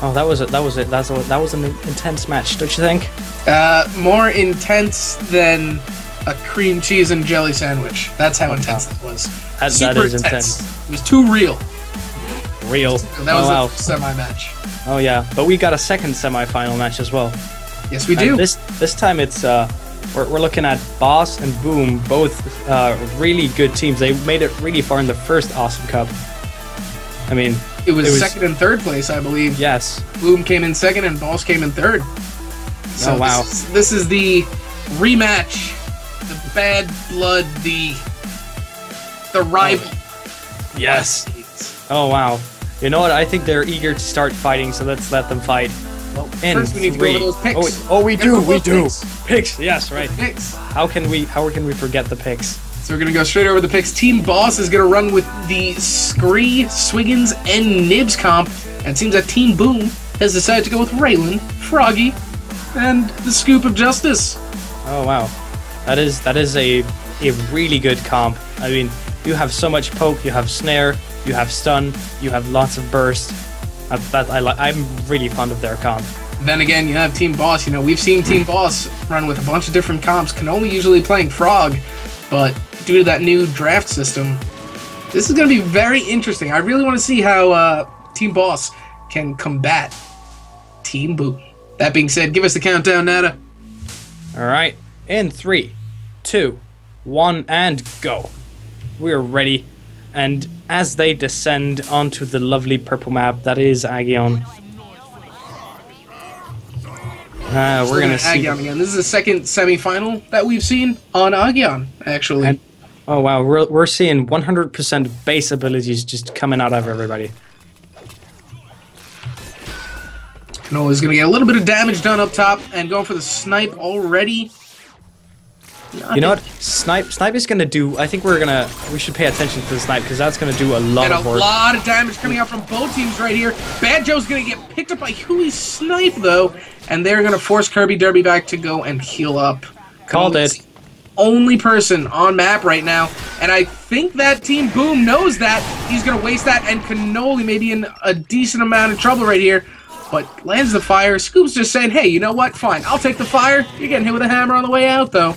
Oh, that was it. That was an intense match, don't you think? More intense than a cream cheese and jelly sandwich. That's how intense it was. That is intense. It was too real. Real. That was a semi-match. Oh yeah, but we got a second semi-final match as well. Yes, we do. This time it's we're looking at Boss and Boom, both really good teams. They made it really far in the first Awesome Cup. I mean, it was second and third place, I believe. Yes. Boom came in second and Boss came in third. So oh wow. This is the rematch, the bad blood, the rival. Oh. Yes. Oh wow. You know what? I think they're eager to start fighting, so let's let them fight. Well, first we need to go over those picks. Oh, we do. Picks. Yes, right. Picks. How can we forget the picks? So we're gonna go straight over the picks. Team Boss is gonna run with the Scree, Swiggins, and Nibs comp, and it seems that Team Boom has decided to go with Railen, Froggy, and the Scoop of Justice. Oh wow, that is a really good comp. I mean, you have so much poke, you have snare, you have stun, you have lots of burst. I'm really fond of their comp. Then again, you have Team Boss. You know, we've seen Team Boss run with a bunch of different comps, Cannoli usually playing Frog, but due to that new draft system, this is going to be very interesting. I really want to see how Team Boss can combat Team Boom. That being said, give us the countdown, Nada. All right, in 3, 2, 1, and go. We're ready. And as they descend onto the lovely purple map that is Agion, we're gonna see Agion again. This is the second semi-final that we've seen on Agion, actually. And, oh wow, we're seeing 100% base abilities just coming out of everybody. Cannoli's gonna get a little bit of damage done up top and going for the snipe already. You know what? Snipe is gonna do. I think we should pay attention to the snipe because that's gonna do a lot of work. And a lot of damage coming out from both teams right here. Bad Joe's gonna get picked up by Huey's snipe though, and they're gonna force Kirby Derby back to go and heal up. Called it. Only person on map right now, and I think that Team Boom knows that. He's gonna waste that, and Cannoli may be in a decent amount of trouble right here. But lands the fire. Scoop's just saying, hey, you know what? Fine, I'll take the fire. You're getting hit with a hammer on the way out though.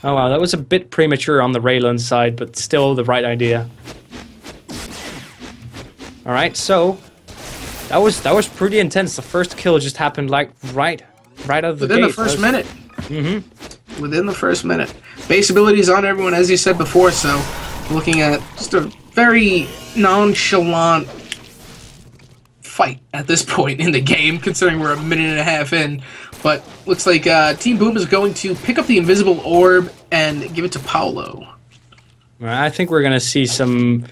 Oh wow, that was a bit premature on the Railen side, but still the right idea. All right, so that was pretty intense. The first kill just happened like right out of the gate. Within the first minute. Mm-hmm. Within the first minute. Base abilities on everyone, as you said before. So, looking at just a very nonchalant fight at this point in the game, considering we're a minute and a half in. But looks like Team Boom is going to pick up the invisible orb and give it to Paolo. I think we're gonna see some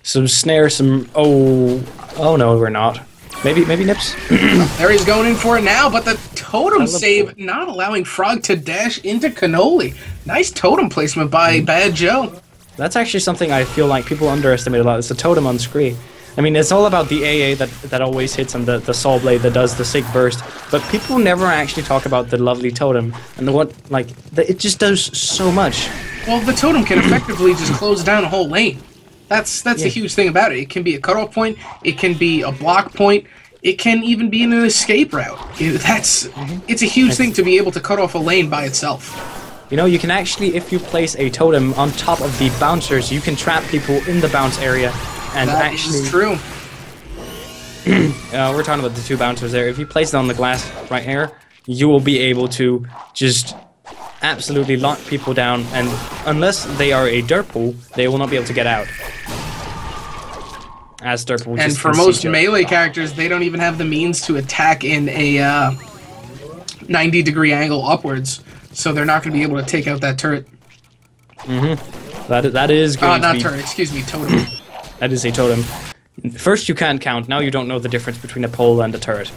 snare, some oh no, we're not. Maybe Nibs. There he's going in for it now, but the totem save not allowing Frog to dash into Cannoli. Nice totem placement by Bad Joe. That's actually something I feel like people underestimate a lot. It's a totem on Scree. I mean, it's all about the AA that always hits and the Saw Blade that does the sick burst, but people never actually talk about the lovely totem and it just does so much. Well, the totem can effectively just close down a whole lane. That's the huge thing about it. It can be a cutoff point, it can be a block point, it can even be an escape route. It's a huge thing to be able to cut off a lane by itself. You know, you can actually, if you place a totem on top of the bouncers, you can trap people in the bounce area. And that actually, is true. We're talking about the two bouncers there. If you place it on the glass right here, you will be able to just absolutely lock people down, and unless they are a dirt pool, they will not be able to get out. As dirt pool. And for most melee characters, they don't even have the means to attack in a 90-degree angle upwards, so they're not going to be able to take out that turret. Mm-hmm. That is going to be... not turret, excuse me, totem. That is a totem. First you can't count, now you don't know the difference between a pole and a turret.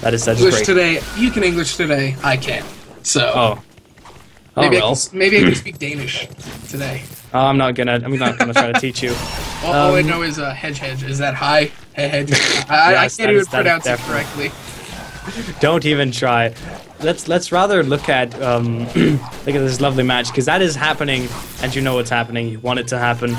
That is English great. today, you can English today, I can't. So maybe I can speak Danish today. Oh, I'm not gonna try to teach you. All I know is hedge. Is that high? Hedge. I can't even pronounce it correctly. Don't even try. Let's rather look at this lovely match, because that is happening and you know what's happening. You want it to happen.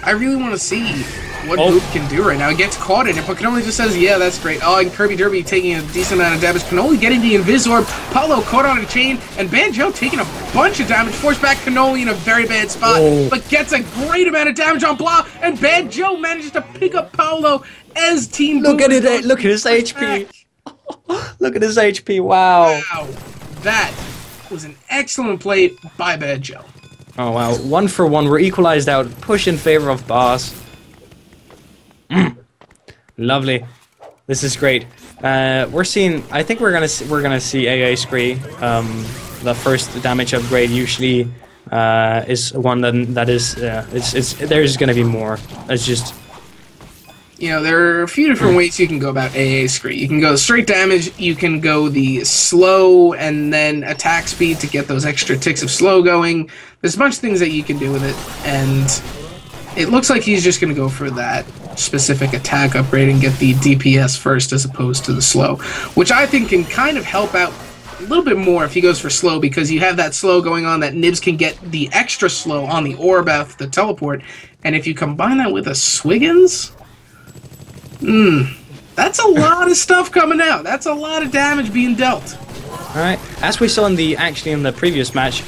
I really want to see what Boop can do right now. He gets caught in it, but Cannoli just says, yeah, that's great. Oh, and Kirby Derby taking a decent amount of damage. Cannoli getting the Invisorb. Paulo caught on a chain, and Banjo taking a bunch of damage. Forced back Cannoli in a very bad spot, but gets a great amount of damage on Blah, and Banjo manages to pick up Paulo as Team Look Boop at it, look at his HP. Look at his HP, wow. Wow, that was an excellent play by Banjo. Oh wow, 1 for 1, we're equalized out, push in favor of Boss. Lovely, this is great. We're seeing, I think we're gonna see AA Scree. The first damage upgrade usually is one that is, there's gonna be more. It's just, you know, there are a few different ways you can go about AA Scree. You can go straight damage, you can go the slow and then attack speed to get those extra ticks of slow going. There's a bunch of things that you can do with it, and it looks like he's just going to go for that specific attack upgrade and get the DPS first as opposed to the slow, which I think can kind of help out a little bit more if he goes for slow, because you have that slow going on that Nibs can get the extra slow on the orb after the teleport, and if you combine that with a Swiggins... that's a lot of stuff coming out. That's a lot of damage being dealt. alright, as we saw in the previous match,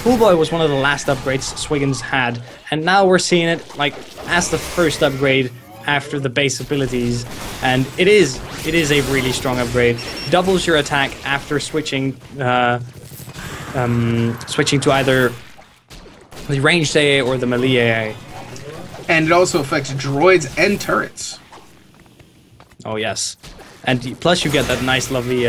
Pool Boy was one of the last upgrades Swiggins had, and now we're seeing it like as the first upgrade after the base abilities, and it is a really strong upgrade. Doubles your attack after switching to either the ranged AA or the melee AA. And it also affects droids and turrets. Oh yes, and plus you get that nice, lovely.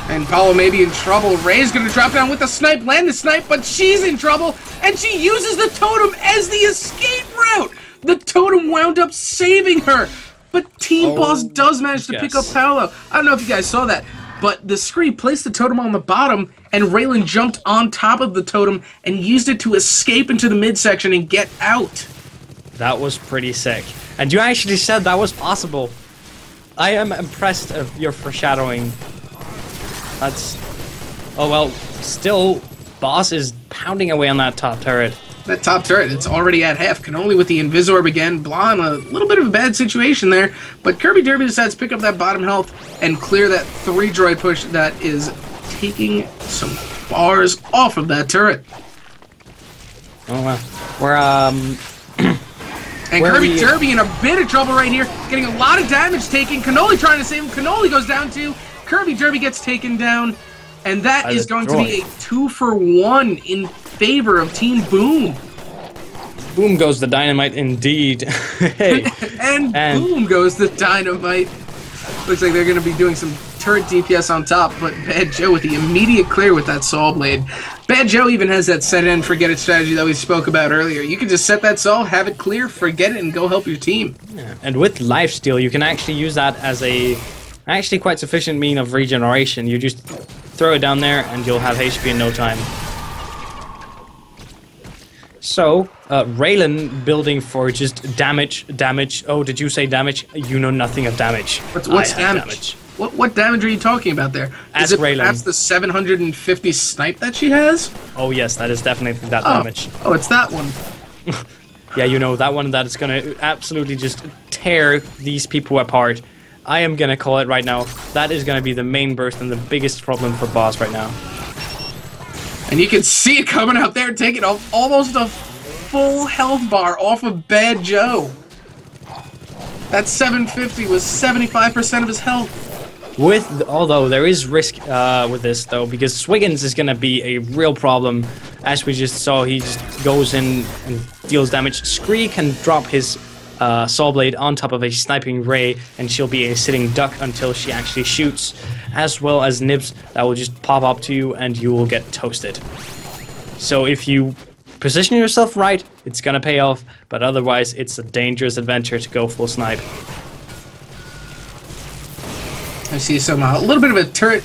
And Paulo may be in trouble. Ray's gonna drop down with the snipe, land the snipe, but she's in trouble, and she uses the totem as the escape route. The totem wound up saving her, but Team Boss does manage to pick up Paulo. I don't know if you guys saw that, but the Scree placed the totem on the bottom, and Railen jumped on top of the totem and used it to escape into the midsection and get out. That was pretty sick. And you actually said that was possible. I am impressed of your foreshadowing. That's... oh well, still, Boss is pounding away on that top turret. That top turret, it's already at half. Cannoli with the Invisorb again. Blah in a little bit of a bad situation there, but Kirby Derby decides to pick up that bottom health and clear that 3 droid push that is taking some bars off of that turret. Oh well. We're and Kirby Derby in a bit of trouble right here, getting a lot of damage taken. Cannoli trying to save him. Cannoli goes down too. Kirby Derby gets taken down, and that is going to be a 2 for 1 in favor of Team Boom. Boom goes the dynamite indeed. Hey. and boom goes the dynamite. Looks like they're going to be doing some turret DPS on top, but Bad Joe with the immediate clear with that Saw Blade. Bad Joe even has that set it and forget it strategy that we spoke about earlier. You can just set that Saw, have it clear, forget it, and go help your team. Yeah. And with lifesteal, you can actually use that as a actually quite sufficient mean of regeneration. You just throw it down there and you'll have HP in no time. So, Railen building for just damage. Oh, did you say damage? You know nothing of damage. What's damage? What damage are you talking about there? Is it Railen. Perhaps the 750 snipe that she has? Oh yes, that is definitely that damage. Oh, it's that one. Yeah, you know, that one that is going to absolutely just tear these people apart. I am going to call it right now. That is going to be the main burst and the biggest problem for Boss right now. And you can see it coming out there, taking off almost a full health bar off of Bad Joe. That 750 was 75% of his health. Although there is risk with this though, because Swiggins is going to be a real problem. As we just saw, he just goes in and deals damage. Scree can drop his Saw Blade on top of a sniping Ray, and she'll be a sitting duck until she actually shoots, as well as Nibs that will just pop up to you and you will get toasted. So if you position yourself right, it's gonna pay off, but otherwise it's a dangerous adventure to go full snipe. I see a little bit of a turret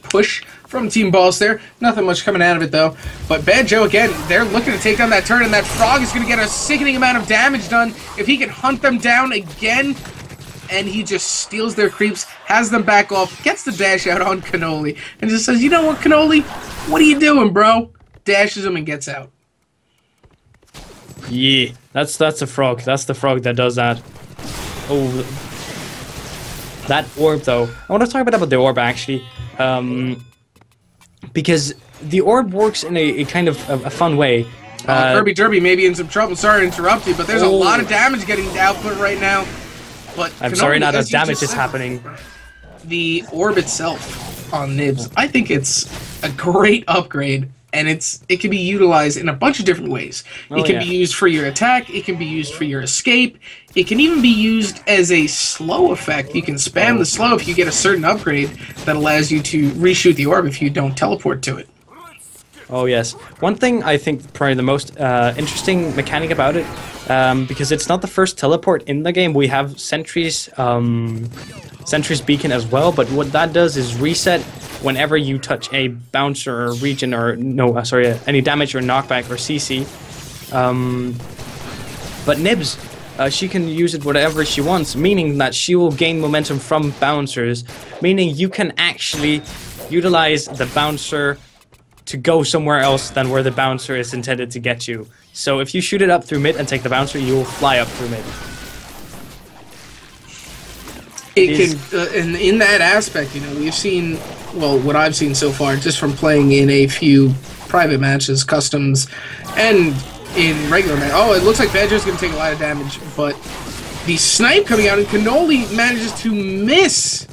push from Team Boss there. Nothing much coming out of it though. But Bad Joe again, they're looking to take down that turret, and that frog is going to get a sickening amount of damage done if he can hunt them down again. And he just steals their creeps, has them back off, gets the dash out on Cannoli, and just says, you know what, Cannoli? What are you doing, bro? Dashes him and gets out. Yeah, that's a frog. That's the frog that does that. Oh, that orb though. I want to talk a bit about the orb actually, because the orb works in a kind of a fun way. Kirby Derby may be in some trouble. Sorry to interrupt you, but there's a lot of damage getting output right now. But I'm sorry, not as damage is happening. The orb itself on Nibs, I think it's a great upgrade, and it can be utilized in a bunch of different ways. It can be used for your attack, it can be used for your escape, it can even be used as a slow effect. You can spam the slow if you get a certain upgrade that allows you to reshoot the orb if you don't teleport to it. Oh yes. One thing I think probably the most interesting mechanic about it, because it's not the first teleport in the game. We have Sentry's Beacon as well, but what that does is reset whenever you touch a bouncer or region or any damage or knockback or CC. But Nibs, she can use it whatever she wants, meaning that she will gain momentum from bouncers, meaning you can actually utilize the bouncer to go somewhere else than where the bouncer is intended to get you. So if you shoot it up through mid and take the bouncer, you will fly up through mid. It can, in that aspect, you know, we've seen, well, what I've seen so far, just from playing in a few private matches, customs, and in regular matches. Oh, it looks like Badger's going to take a lot of damage, but the snipe coming out, and Cannoli manages to miss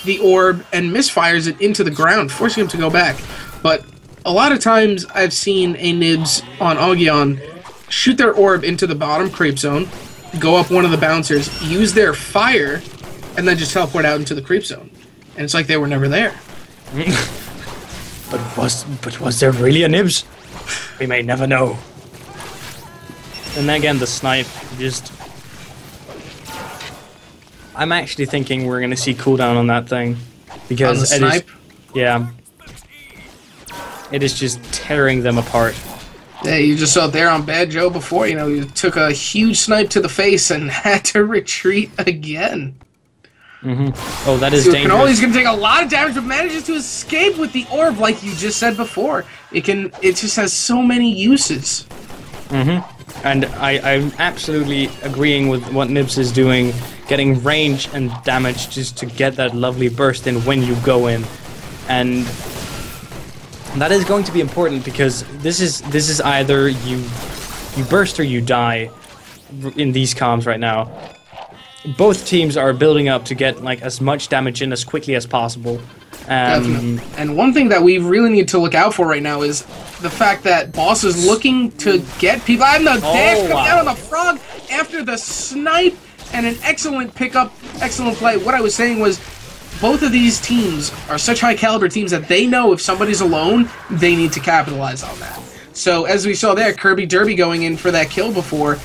the orb and misfires it into the ground, forcing him to go back. But a lot of times I've seen a Nibs on Augion shoot their orb into the bottom creep zone, go up one of the bouncers, use their fire, and then just teleport out into the creep zone. And it's like they were never there. But was there really a Nibs? We may never know. And then again, the snipe just... I'm actually thinking we're gonna see cooldown on that thing. Because on the snipe? Yeah. It is just tearing them apart. Yeah, you just saw there on Bad Joe before, you know, you took a huge snipe to the face and had to retreat again. Oh, that is dangerous. Cannoli's going to take a lot of damage, but manages to escape with the orb, like you just said before. It just has so many uses. And I'm absolutely agreeing with what Nibs is doing, getting range and damage just to get that lovely burst in when you go in. And that is going to be important because this is either you burst or you die in these comms right now. Both teams are building up to get like as much damage in as quickly as possible. Definitely. And one thing that we really need to look out for right now is the fact that Boss is looking to get people. And the dash coming out on the frog after the snipe and an excellent pickup, excellent play. What I was saying was both of these teams are such high caliber teams that they know if somebody's alone, they need to capitalize on that. So as we saw there, Kirby Derby going in for that kill before,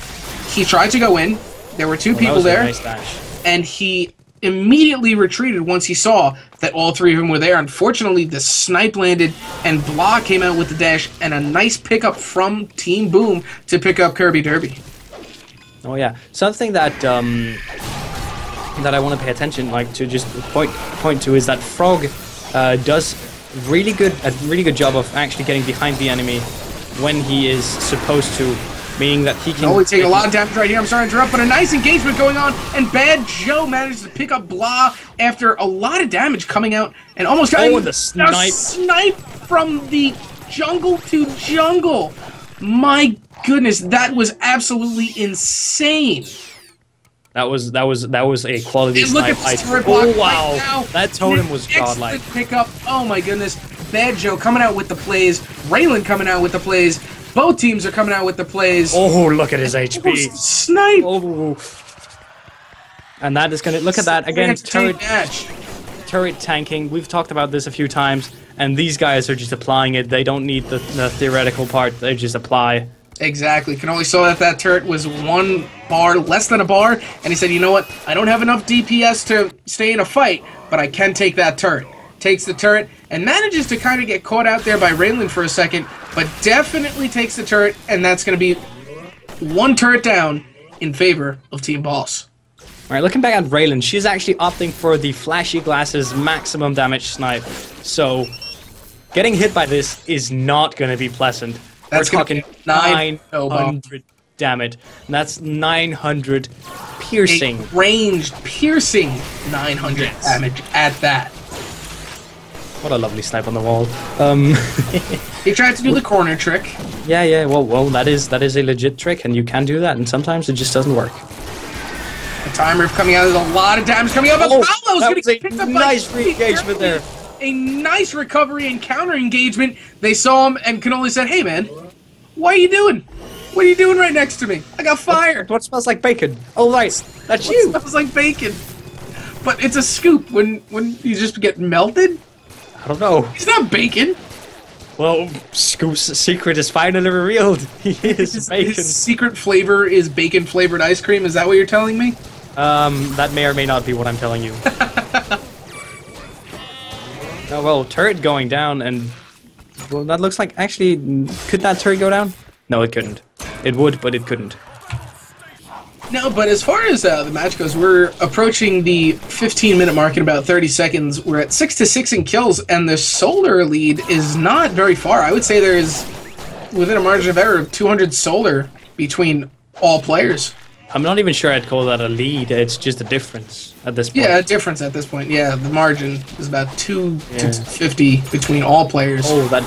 he tried to go in. There were two people there, nice dash. And he immediately retreated once he saw that all three of them were there. Unfortunately, the snipe landed, and Blah came out with the dash, and a nice pickup from Team Boom to pick up Kirby Derby. Oh yeah, something that that I want to pay attention, like to just point to, is that Frog does a really good job of actually getting behind the enemy when he is supposed to. Meaning that he can only take a lot of damage right here. I'm sorry to interrupt, but a nice engagement going on, and Bad Joe manages to pick up Blah after a lot of damage coming out, and almost got the snipe. A snipe from the jungle to jungle. My goodness, that was absolutely insane. That was a quality and look snipe. at the turret block oh wow, right now. That totem was godlike. Pickup. Oh my goodness, Bad Joe coming out with the plays. Railen coming out with the plays. Both teams are coming out with the plays. Oh, look at his HP. Oh, snipe. Oh. And that is going to... Look at that. Again, turret tanking. We've talked about this a few times. And these guys are just applying it. They don't need the theoretical part. They just apply. Exactly. Cannoli saw that turret was 1 bar, less than a bar. And he said, you know what? I don't have enough DPS to stay in a fight, but I can take that turret. Takes the turret and manages to kind of get caught out there by Railen for a second, but definitely takes the turret, and that's going to be 1 turret down in favor of Team Boss. Alright, looking back at Railen, she's actually opting for the flashy glasses maximum damage snipe. So, getting hit by this is not going to be pleasant. That's We're talking 900. damn it. And that's 900 piercing. A ranged, piercing 900 damage at that. What a lovely snipe on the wall. He tried to do the corner trick. Yeah. Well, that is a legit trick, and you can do that, and sometimes it just doesn't work. The time rift coming out. There's a lot of damage coming out. But Paolo's going to get picked up. Nice re-engagement there. A nice recovery and counter engagement. They saw him, and Cannoli said, "Hey, man, what are you doing? What are you doing right next to me? I got fire." What smells like bacon? Oh, right, that's you. It smells like bacon. But it's a scoop when you just get melted. I don't know. He's not bacon. Well, Scoop's secret is finally revealed. He is bacon. His secret flavor is bacon-flavored ice cream. Is that what you're telling me? That may or may not be what I'm telling you. Oh, well, turret going down, and... Well, that looks like... Actually, could that turret go down? No, it couldn't. It would, but it couldn't. No, but as far as the match goes, we're approaching the 15-minute mark in about 30 seconds. We're at 6-6 in kills, and the solar lead is not very far. I would say there is, within a margin of error, 200 solar between all players. I'm not even sure I'd call that a lead. It's just a difference at this point. Yeah, a difference at this point. Yeah, the margin is about 250 between all players. Oh, that...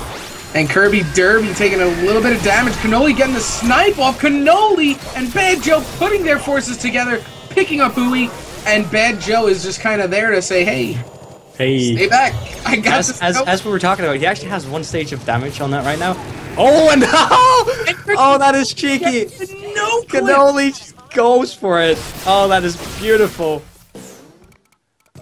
And Kirby Derby taking a little bit of damage. Cannoli getting the snipe off. Cannoli and Bad Joe putting their forces together, picking up Uwe, and Bad Joe is just kind of there to say, hey, stay back. I got this. As we were talking about, he actually has 1 stage of damage on that right now. Oh, and oh, that is cheeky. No, Cannoli just goes for it. Oh, that is beautiful.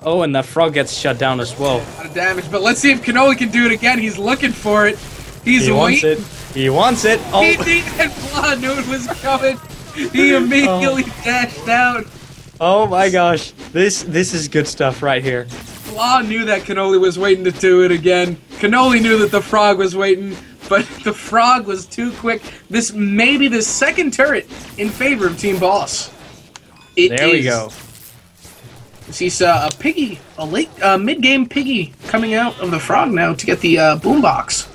Oh, and that frog gets shut down as well. A lot of damage, but let's see if Cannoli can do it again. He's looking for it. He wants it. He wants it. Oh. He and Blah knew it was coming. He immediately dashed out. Oh my gosh. This is good stuff right here. Blah knew that Cannoli was waiting to do it again. Cannoli knew that the frog was waiting, but the frog was too quick. This may be the second turret in favor of Team Boss. There we go. He's a piggy, a late mid-game piggy coming out of the frog now to get the boombox.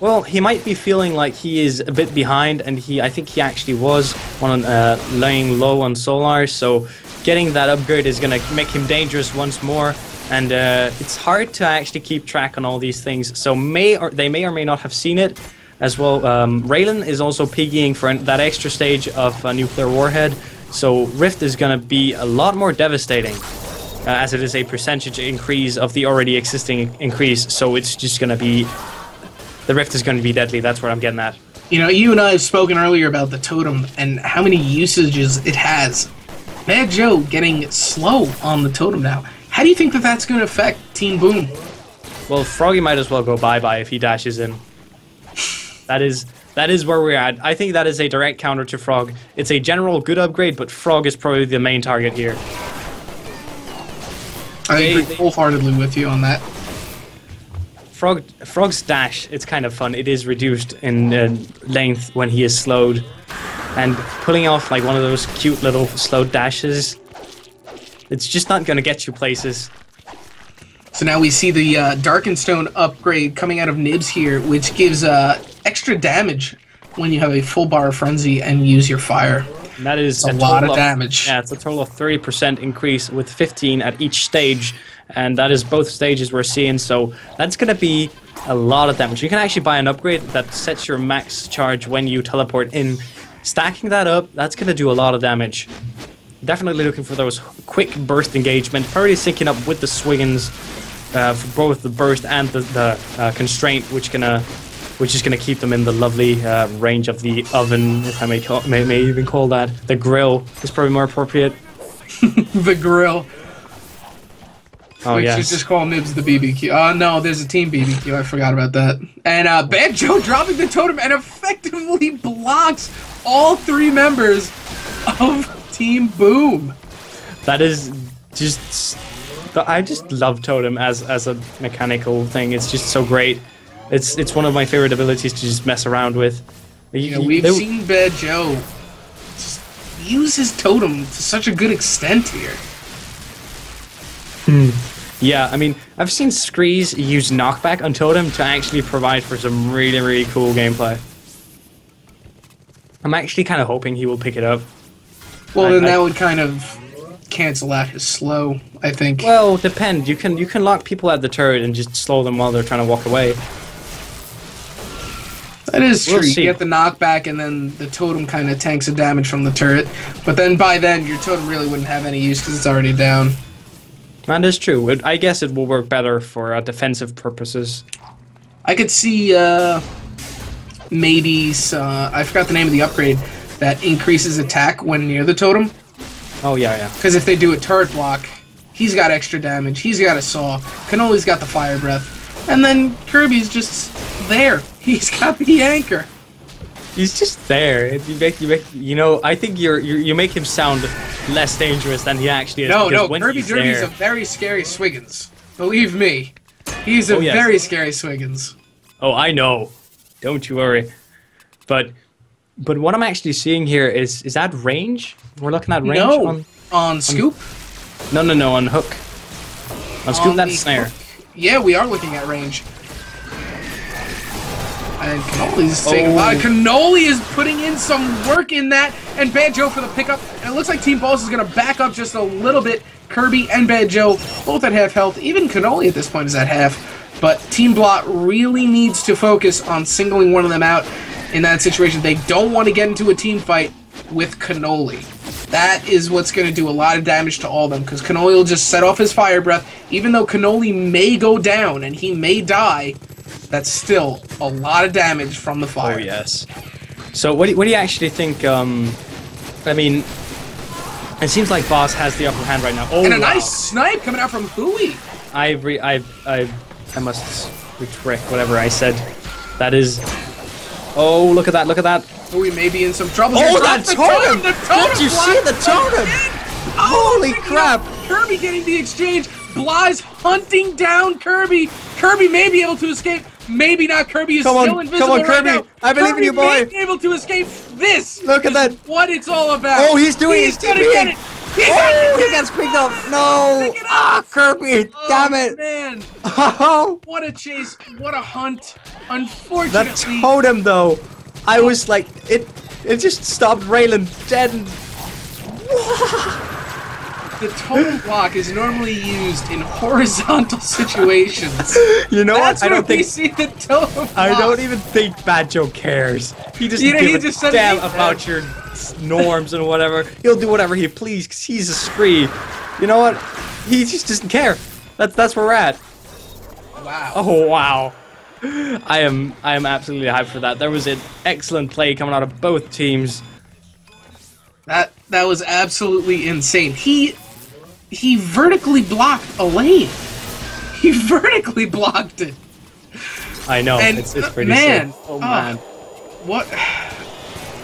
Well, he might be feeling like he is a bit behind, and I think he actually was on laying low on Solar, so getting that upgrade is going to make him dangerous once more, and it's hard to actually keep track on all these things, so they may or may not have seen it as well. Railen is also piggying for that extra stage of nuclear warhead, so Rift is going to be a lot more devastating. As it is a percentage increase of the already existing increase, so it's just going to be... The Rift is going to be deadly, that's what I'm getting at. You know, you and I have spoken earlier about the totem and how many usages it has. Bad Joe getting slow on the totem now. How do you think that that's going to affect Team Boom? Well, Froggy might as well go bye-bye if he dashes in. That is where we're at. I think that is a direct counter to Frog. It's a general good upgrade, but Frog is probably the main target here. I agree wholeheartedly with you on that. Frog's dash, it's kind of fun. It is reduced in length when he is slowed. And pulling off like one of those cute little slow dashes, it's just not going to get you places. So now we see the Darkenstone upgrade coming out of Nibs here, which gives extra damage when you have a full bar of Frenzy and use your fire. And that is a lot of damage. Yeah, it's a total of 30% increase with 15 at each stage. And that is both stages we're seeing, so that's going to be a lot of damage. You can actually buy an upgrade that sets your max charge when you teleport in. Stacking that up, that's going to do a lot of damage. Definitely looking for those quick burst engagement. Probably syncing up with the Swiggins for both the burst and the constraint, which is gonna keep them in the lovely range of the oven, if I may even call that. The grill is probably more appropriate. The grill. Oh, we should just call Nibs the BBQ. Oh no, there's a team BBQ. I forgot about that. And Bad Joe dropping the totem and effectively blocks all 3 members of Team Boom. That is just... I just love Totem as a mechanical thing. It's just so great. It's one of my favorite abilities to just mess around with. We've seen Bad Joe just use his totem to such a good extent here. Yeah, I mean, I've seen Screes use knockback on Totem to actually provide for some really, really cool gameplay. I'm actually kind of hoping he will pick it up. Well, then that would kind of cancel out his slow, I think. Well, depend. You can lock people at the turret and just slow them while they're trying to walk away. That is true. We'll see. You get the knockback, and then the totem kind of tanks the damage from the turret. But then by then, your totem really wouldn't have any use because it's already down. That is true. I guess it will work better for defensive purposes. I could see maybe I forgot the name of the upgrade that increases attack when near the totem. Oh yeah. Because if they do a turret block, he's got extra damage. He's got a saw. Cannoli's got the fire breath, and then Kirby's just there. He's got the anchor. He's just there. You know, I think you make him sound less dangerous than he actually is. No, when Kirby he's Derby's there, a very scary Swiggins. Believe me, he's a very scary Swiggins. Oh, I know. Don't you worry. But what I'm actually seeing here is that range? We're looking at range on Scoop. No, on Hook. On Scoop, that's Snare. Hook. Yeah, we are looking at range. And Cannoli's taking a lot. Cannoli is putting in some work in that, and Bad Joe for the pickup. And it looks like Team Balls is going to back up just a little bit. Kirby and Bad Joe both at half health. Even Cannoli at this point is at half. But Team Blot really needs to focus on singling one of them out in that situation. They don't want to get into a team fight with Cannoli. That is what's going to do a lot of damage to all of them, because Cannoli will just set off his fire breath. Even though Cannoli may go down and he may die, that's still a lot of damage from the fire. Oh, yes. So what do you actually think, I mean, it seems like Boss has the upper hand right now. Oh, and a nice snipe coming out from Hui. I must retract whatever I said. That is... Oh, look at that. Hui may be in some trouble. Oh, that totem! Did you see the totem? Holy crap! Kirby getting the exchange. Bly's hunting down Kirby. Kirby may be able to escape. Maybe not. Kirby is still invisible. Come on, Kirby! Right now. I believe in you, boy! Kirby may be able to escape. This Look at that! What it's all about. Oh, he's doing He's his gonna TP. get it. He gets picked up. No! Ah, Kirby! Damn it! Man! Oh! What a chase! What a hunt! That Unfortunately, totem, though, I was like, it just stopped Railen dead. the totem block is normally used in horizontal situations. You know That's what? where we see the totem block. I don't even think Bad Joe cares. He doesn't give a damn about your norms and whatever. He'll do whatever he please because he's a Scree. You know what? He just doesn't care. That's where we're at. Wow. Oh wow. I am absolutely hyped for that. There was an excellent play coming out of both teams. That was absolutely insane. He vertically blocked a lane. He vertically blocked it. I know. And it's pretty man, sick. Oh man. What?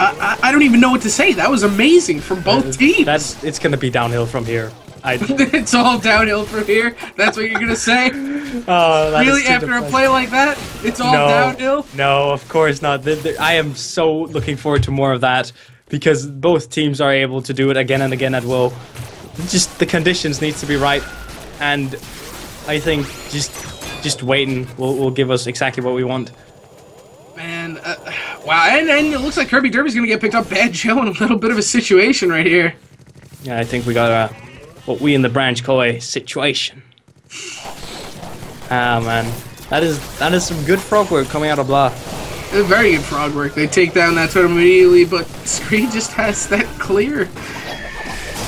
I don't even know what to say. That was amazing from both teams. It's gonna be downhill from here. It's all downhill from here. That's what you're gonna say? Oh, that really? is too After depressing. a play like that, it's all downhill? No, of course not. I am so looking forward to more of that because both teams are able to do it again and again at will. Just the conditions needs to be right, and I think just waiting will give us exactly what we want. Man, wow! And it looks like Kirby Derby's gonna get picked up. Bad Joe in a little bit of a situation right here. Yeah, I think we got what we in the branch call a situation. Ah man, that is some good frog work coming out of Blah. Very good frog work. They take down that totem immediately, but Scree just has that clear.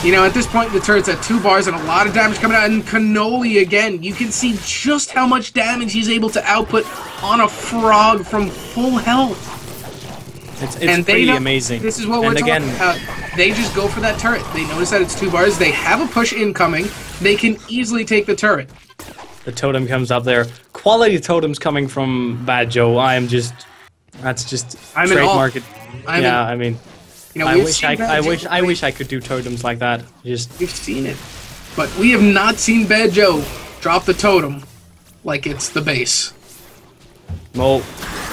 You know, at this point, the turret's at 2 bars and a lot of damage coming out. And Cannoli again, you can see just how much damage he's able to output on a frog from full health. It's pretty amazing. This is what we're talking about. They just go for that turret. They notice that it's 2 bars. They have a push incoming. They can easily take the turret. The totem comes up there. Quality totems coming from Bad Joe. That's just trademark it. I mean, you know, I wish I could do totems like that. We've seen it, but we have not seen Bad Joe drop the totem like it's the base. Well,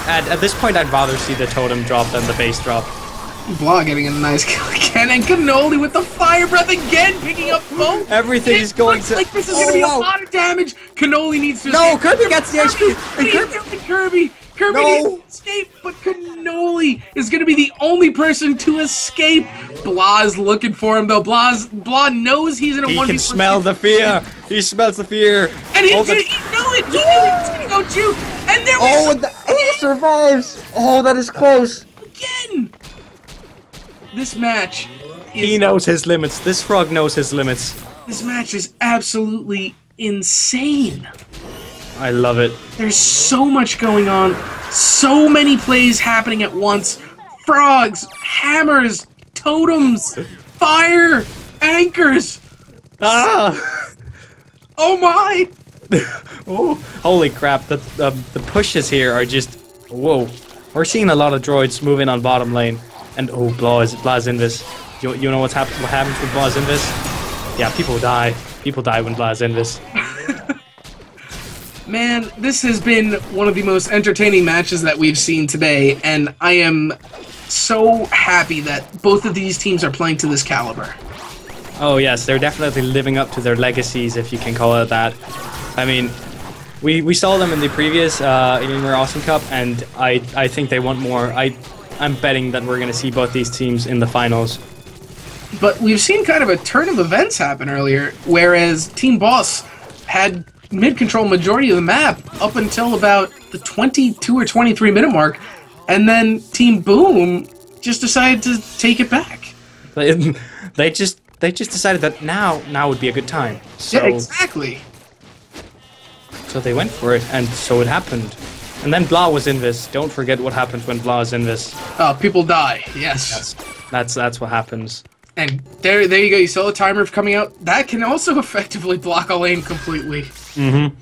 at this point, I'd rather see the totem drop than the base drop. Blah getting a nice kill again, and Cannoli with the fire breath again, picking up both. Everything is going to. Like this is going to be a lot of damage. Cannoli needs to. No, Kirby gets the HP. Kirby. Kirby needs to escape, but Cannoli is going to be the only person to escape. Blah is looking for him, though. Blah knows he's in a 1v4. He can smell the fear. He smells the fear. And he knew it. He knew he was going to go juke. And there was... he survives. Oh, that is close. Again. This match is... He knows his limits. This frog knows his limits. This match is absolutely insane. I love it. There's so much going on. So many plays happening at once. Frogs, hammers, totems, fire, anchors. Ah! Oh my! Oh, holy crap! The pushes here are just whoa. We're seeing a lot of droids moving on bottom lane, and oh, Blah's Invis. You know what happens with Blah's Invis? Yeah, people die. People die when Blah's Invis. Man, this has been one of the most entertaining matches that we've seen today, and I am so happy that both of these teams are playing to this caliber. Oh yes, they're definitely living up to their legacies, if you can call it that. I mean, we saw them in the previous Alienware Awesome Cup, and I think they want more. I'm betting that we're going to see both these teams in the finals. But we've seen kind of a turn of events happen earlier, whereas Team Boss had mid-control majority of the map up until about the 22 or 23 minute mark, and then Team Boom just decided to take it back. They just decided that now would be a good time. So, yeah, exactly. So they went for it, and so it happened. And then Blah was Invis. Don't forget what happens when Blah is Invis. Oh, people die. Yes. That's what happens. And there you go. You saw the timer coming out. That can also effectively block a lane completely. Mm-hmm.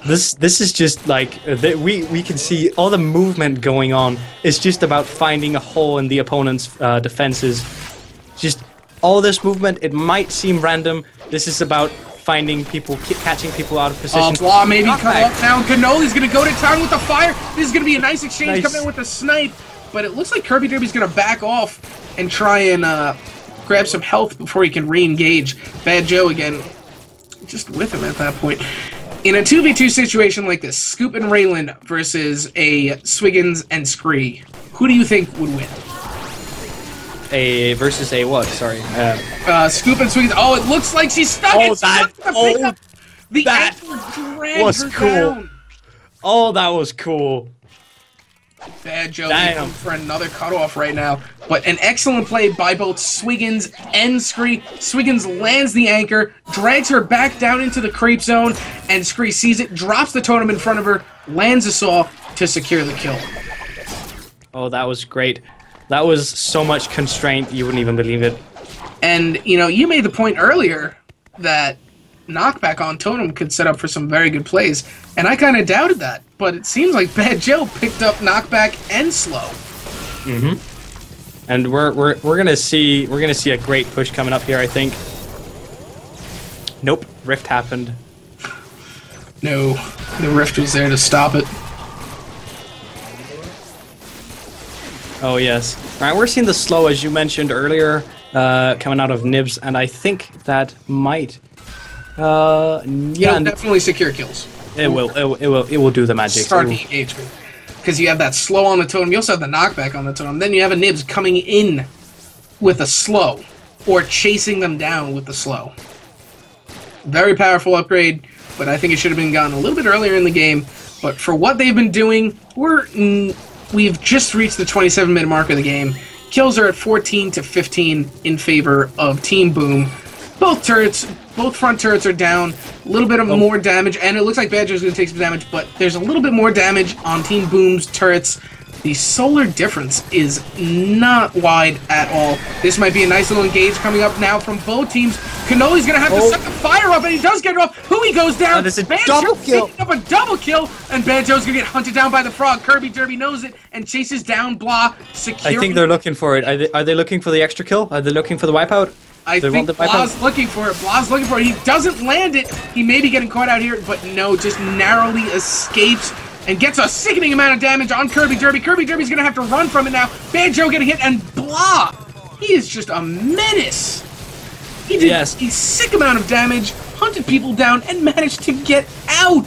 This is just like we can see all the movement going on. It's just about finding a hole in the opponent's defenses. Just all this movement. It might seem random. This is about finding people, catching people out of position. Blah maybe come up now. Cannoli's gonna go to town with the fire. This is gonna be a nice exchange. Coming in with the snipe. But it looks like Kirby Derby's gonna back off and try and grab some health before he can re-engage. Bad Joe again, just with him at that point. In a 2v2 situation like this, Scoop and Railen versus a Swiggins and Scree, who do you think would win? Versus a what? Sorry. Scoop and Swiggins. Oh, it looks like she's stuck. Oh, that was cool. Down. Oh, that was cool. Bad Joe looking for another cutoff right now. But an excellent play by both Swiggins and Scree. Swiggins lands the anchor, drags her back down into the creep zone, and Scree sees it, drops the totem in front of her, lands a saw to secure the kill. Oh, that was great. That was so much constraint, you wouldn't even believe it. And, you know, you made the point earlier that knockback on totem could set up for some very good plays, and I kind of doubted that, but it seems like Bad Joe picked up knockback and slow. Mm-hmm. And we're gonna see a great push coming up here, I think. Nope, Rift happened. No, the Rift was there to stop it. Oh yes. All right, we're seeing the slow, as you mentioned earlier, coming out of Nibs, and I think that might. Yeah, it'll definitely secure kills. It will do the magic. Start the engagement. Because you have that slow on the totem, you also have the knockback on the totem, then you have a Nibs coming in with a slow, or chasing them down with the slow. Very powerful upgrade, but I think it should have been gotten a little bit earlier in the game. But for what they've been doing, we've just reached the 27-minute mark of the game. Kills are at 14 to 15 in favor of Team Boom. Both front turrets are down. A little bit of more damage, and it looks like Badger's going to take some damage, but there's a little bit more damage on Team Boom's turrets. The solar difference is not wide at all. This might be a nice little engage coming up now from both teams. Cannoli's going to have to set the fire up, and he does get it off. He goes down. It's a double kill. Up a double kill, and Banjo's going to get hunted down by the frog. Kirby Derby knows it and chases down Blah. I think they're looking for it. Are they looking for the extra kill? Are they looking for the wipeout? I think Blah's looking for it. Blah's looking for it. He doesn't land it. He may be getting caught out here, but no, just narrowly escapes and gets a sickening amount of damage on Kirby Derby. Kirby Derby's going to have to run from it now. Banjo getting hit, and Blah, he is just a menace. He did a sick amount of damage, hunted people down, and managed to get out.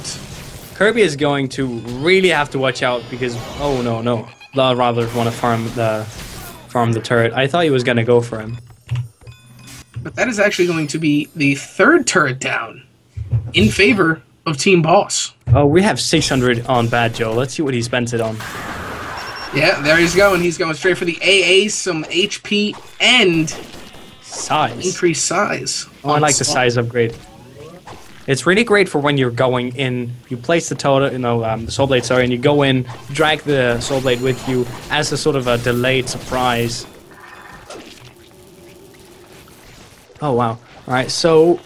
Kirby is going to really have to watch out because oh no, I'd rather want to farm the turret. I thought he was gonna go for him. But that is actually going to be the third turret down in favor of Team Boss. Oh, we have 600 on Bad Joe. Let's see what he spent it on. Yeah, there he's going. He's going straight for the AA, some HP, and size. Increased size. Oh, I like the size upgrade. It's really great for when you're going in. You place the totem, the soul blade, sorry, and you go in, drag the soul blade with you as a sort of a delayed surprise. Oh wow! All right, so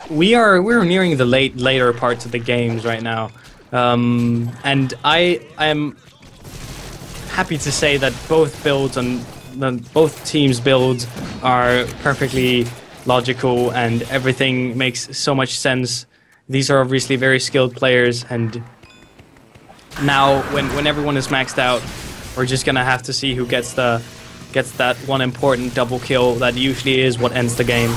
we're nearing the later parts of the games right now, and I am happy to say that both builds and both teams' builds are perfectly logical and everything makes so much sense. These are obviously very skilled players, and now when everyone is maxed out, we're just gonna have to see who gets that one important double kill that usually is what ends the game.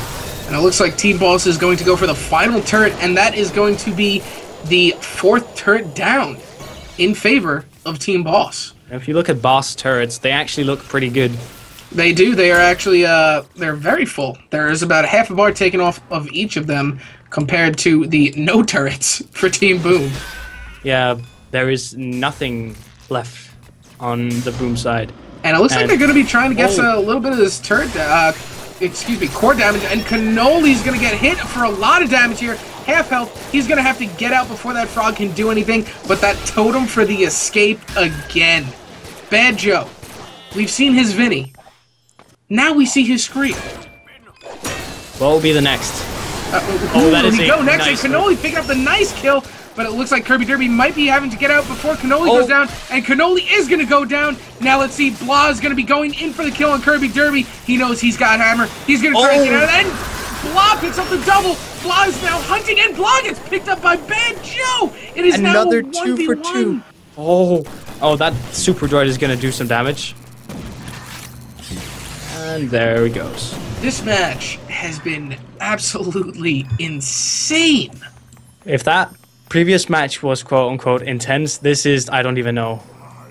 And it looks like Team Boss is going to go for the final turret, and that is going to be the fourth turret down in favor of Team Boss. If you look at Boss turrets, they actually look pretty good. They do. They are actually, they're very full. There is about half a bar taken off of each of them compared to the no turrets for Team Boom. Yeah, there is nothing left on the Boom side. And it looks like they're going to be trying to get a little bit of this turret, core damage, and Cannoli's going to get hit for a lot of damage here. Half health. He's going to have to get out before that frog can do anything, but that totem for the escape again. Bad Joe. We've seen his Vinny. Now we see his Scree. What will be the next? That is go next, nice and Cannoli picking up the nice kill, but it looks like Kirby Derby might be having to get out before Cannoli goes down, and Cannoli is going to go down. Now let's see, Blah is going to be going in for the kill on Kirby Derby. He knows he's got hammer. He's going to try to get out, and Blah picks up the double. Blah is now hunting, and Blah gets picked up by Bad Joe. It is another now 2 for 2. Oh, that super droid is going to do some damage. And there he goes. This match has been absolutely insane. If that previous match was quote-unquote intense, this is, I don't even know.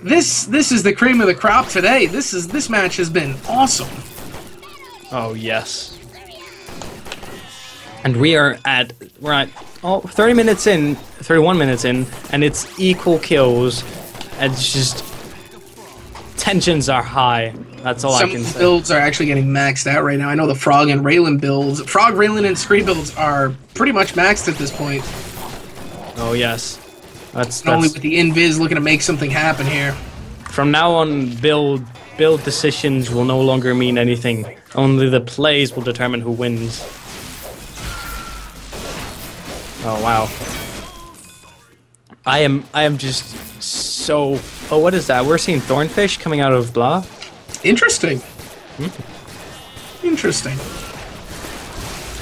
This is the cream of the crop today. This match has been awesome. Oh, yes. And we're at 30 minutes in, 31 minutes in, and it's equal kills. And it's just tensions are high. That's all I can say. Some builds are actually getting maxed out right now. I know the Frog and Railen builds. Frog, Railen, and Scree builds are pretty much maxed at this point. Oh, yes. That's only with the invis looking to make something happen here. From now on, build decisions will no longer mean anything. Only the plays will determine who wins. Oh, wow. I am just so... Oh, what is that? We're seeing Thornfish coming out of Blah? Interesting. Interesting.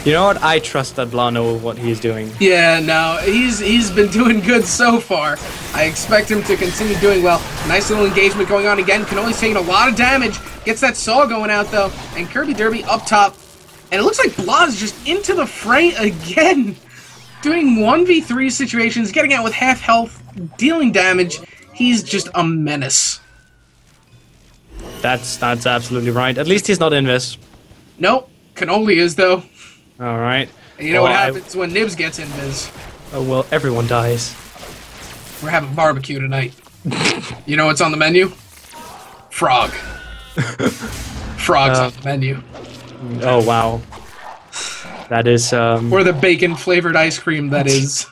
You know what? I trust that Blah knows what he's doing. Yeah, no, he's been doing good so far. I expect him to continue doing well. Nice little engagement going on again. Cannoli's taking a lot of damage. Gets that saw going out, though. And Kirby Derby up top. And it looks like Blah's just into the fray again. Doing 1v3 situations, getting out with half health, dealing damage. He's just a menace. That's absolutely right. At least he's not invis. Nope. Cannoli is, though. Alright. And you know what happens when Nibs gets invis? Oh, well, everyone dies. We're having barbecue tonight. You know what's on the menu? Frog. Frog's on the menu. Oh, wow. That is, Or the bacon-flavored ice cream that is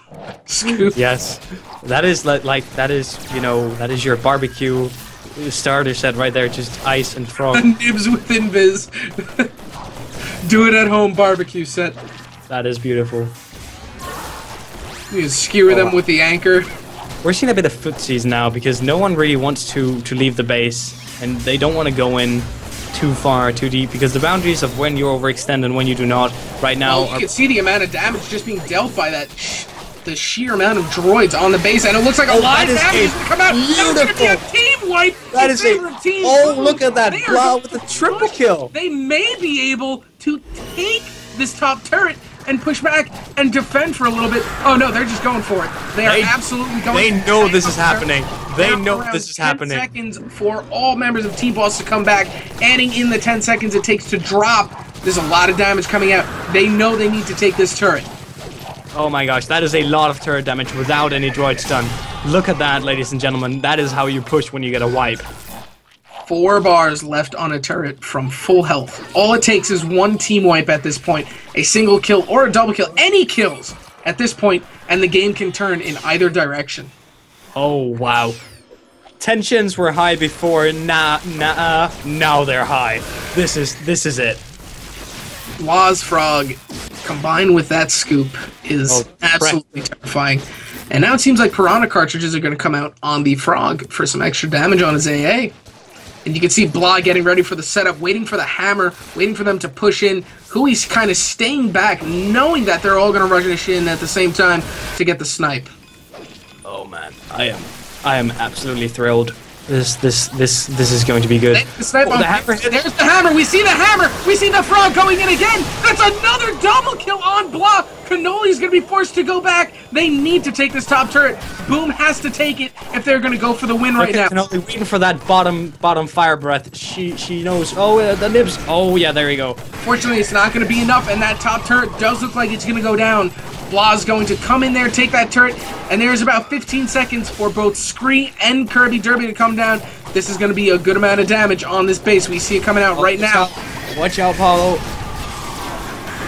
Scoop. Yes. That is, that is, you know, that is your barbecue starter set right there, just ice and frog. Nibs with invis. Do it at home barbecue set. That is beautiful. You skewer them with the anchor. We're seeing a bit of footsies now because no one really wants to leave the base, and they don't want to go in too far, too deep, because the boundaries of when you overextend and when you do not right now you can see the amount of damage just being dealt by that the sheer amount of droids on the base, and it looks like a lot of damage is going to come out. Beautiful. That was going to be a team wipe. That is a team. Oh, look at that Blah with a triple kill. They may be able to take this top turret, and push back and defend for a little bit. Oh no, they're just going for it. They are absolutely going. They know this is happening. They know this is happening. 10 seconds for all members of Team Boss to come back, adding in the 10 seconds it takes to drop. There's a lot of damage coming out. They know they need to take this turret. Oh my gosh, that is a lot of turret damage without any droid stun. Look at that, ladies and gentlemen. That is how you push when you get a wipe. 4 bars left on a turret from full health. All it takes is one team wipe at this point. A single kill or a double kill. Any kills at this point, and the game can turn in either direction. Oh, wow. Tensions were high before. Now they're high. This is it. Waz Frog, combined with that scoop, is absolutely terrifying. And now it seems like Piranha cartridges are going to come out on the Frog for some extra damage on his AA. And you can see Blah getting ready for the setup, waiting for the hammer, waiting for them to push in. Hui's kind of staying back, knowing that they're all going to rush in at the same time to get the snipe. Oh man, I am absolutely thrilled. This is going to be good. The snipe on the hammer. There's the hammer. We see the hammer. We see the Frog going in again. That's another double kill on Blah. Cannoli's going to be forced to go back. They need to take this top turret. Boom has to take it if they're going to go for the win right now. Cannoli waiting for that bottom fire breath. She knows. Oh, the Nibs. Oh yeah, there you go. Fortunately, it's not going to be enough, and that top turret does look like it's going to go down. Blah's going to come in there, take that turret, and there's about 15 seconds for both Scree and Kirby Derby to come down. This is going to be a good amount of damage on this base. We see it coming out right now. Watch out, Paulo.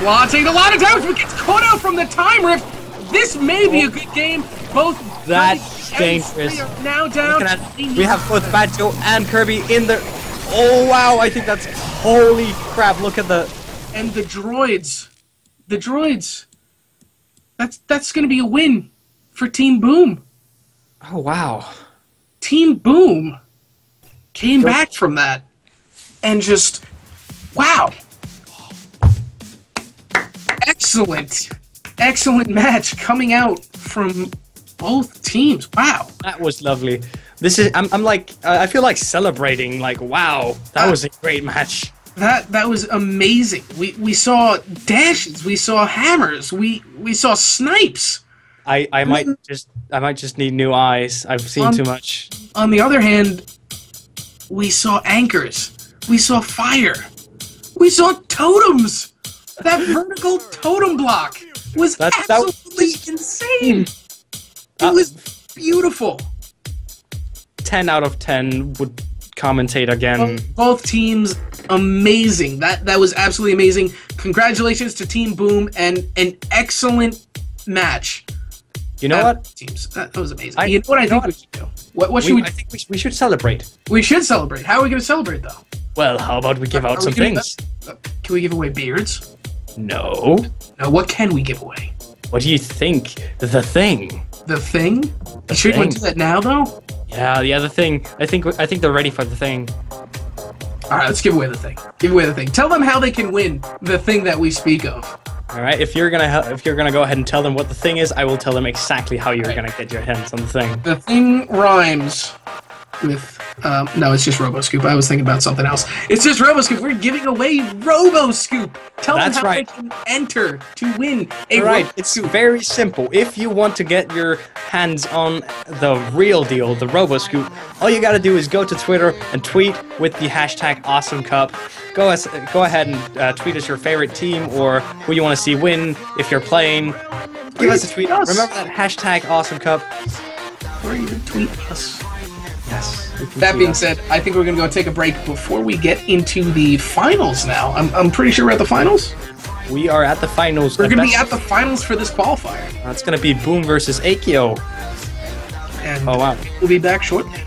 Blah taking a lot of damage, but gets caught out from the time rift. This may be a good game. Both That's dangerous. are now down. We have both Bad Joe and Kirby in there. Oh wow, I think that's holy crap. Look at the and the droids. The droids. That's going to be a win for Team Boom. Oh wow. Team Boom came back from that and just wow. Excellent match coming out from both teams. Wow. That was lovely. This is I'm like I feel like celebrating, like wow, that was a great match. That was amazing. We saw dashes, we saw hammers, we saw snipes. I might just need new eyes. I've seen too much. On the other hand, we saw anchors. We saw fire. We saw totems. That vertical totem block was absolutely insane. It was beautiful. 10 out of 10 would commentate again. Both teams, amazing. That was absolutely amazing. Congratulations to Team Boom and an excellent match. You know what? Teams, that was amazing. You know what I think we should do? What should we? I think we should celebrate. We should celebrate. How are we going to celebrate, though? Well, how about we give out some things? Can we give away beards? No. No, what can we give away? What do you think? The thing. The thing? You sure you want to do that now, though? Yeah, the thing. I think they're ready for the thing. All right, let's give away the thing. Give away the thing. Tell them how they can win the thing that we speak of. All right, if you're gonna go ahead and tell them what the thing is, I will tell them exactly how you're gonna get your hands on the thing. The thing rhymes with no, it's just Roboscoop. I was thinking about something else. It's just Roboscoop. We're giving away Roboscoop. Tell them how they can enter to win a Roboscoop. It's very simple. If you want to get your hands on the real deal, the Roboscoop, all you gotta do is go to Twitter and tweet with the hashtag AwesomeCup. Go ahead and tweet us your favorite team or who you want to see win if you're playing. Give us a tweet. Remember that hashtag AwesomeCup. Or even tweet us. Yes. That being said, I think we're going to go take a break before we get into the finals now. I'm pretty sure we're at the finals. We are at the finals. We're going to be at the finals for this qualifier. That's going to be Boom versus Akio. And oh, wow. we'll be back shortly.